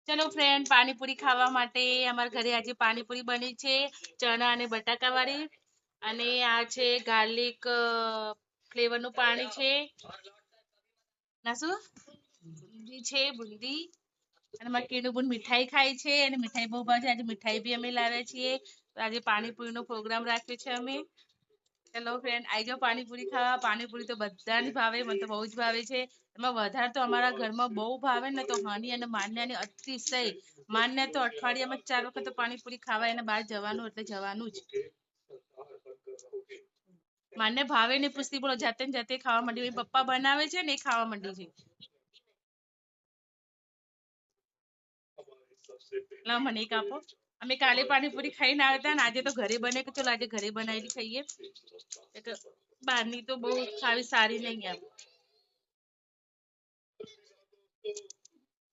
ચલો ફ્રેન્ડ, પાણીપુરી ખાવા માટે અમારા ઘરે આજે પાણીપુરી બની છે, ચણા અને બટાકા વાળી. અને આ છે ગાર્લિક ફ્લેવર નું પાણી છે. ના શું બુંદી છે, બુંદી. અને મારા કીનું બુન મીઠાઈ ખાય છે અને મીઠાઈ બહુ ભાવે છે. આજે મીઠાઈ બી અમે લાવ્યા છીએ. તો આજે પાણીપુરીનો પ્રોગ્રામ રાખ્યો છે અમે. હેલો ફ્રેન્ડ, આવી જાઓ પાણીપુરી ખાવા. પાણીપુરી તો બધાને ભાવે, મને તો બહુ જ ભાવે છે. એમાં વધારે તો અમારા ઘરમાં બહુ ભાવે ને તો હની અને માન્યાની અતિશય. માન્ય તો અઠવાડિયામાં 4 વખત તો પાણીપુરી ખાવા એને બહાર જવાનું એટલે જવાનું જ. માન્ય ભાવે ને પૂછતી, બોલો જાતે ને જાતે ખાવા માંડી. પપ્પા બનાવે છે ને એ ખાવા માંડી છે. લાવ મને એક આપો. અમે કાલે પાણીપુરી ખાઈને આવ્યા હતા ને આજે તો ઘરે બને કે ચલો આજે ઘરે બનાવેલી ખાઈએ. બહારની તો બહુ ખાવી સારી નહીં એમ.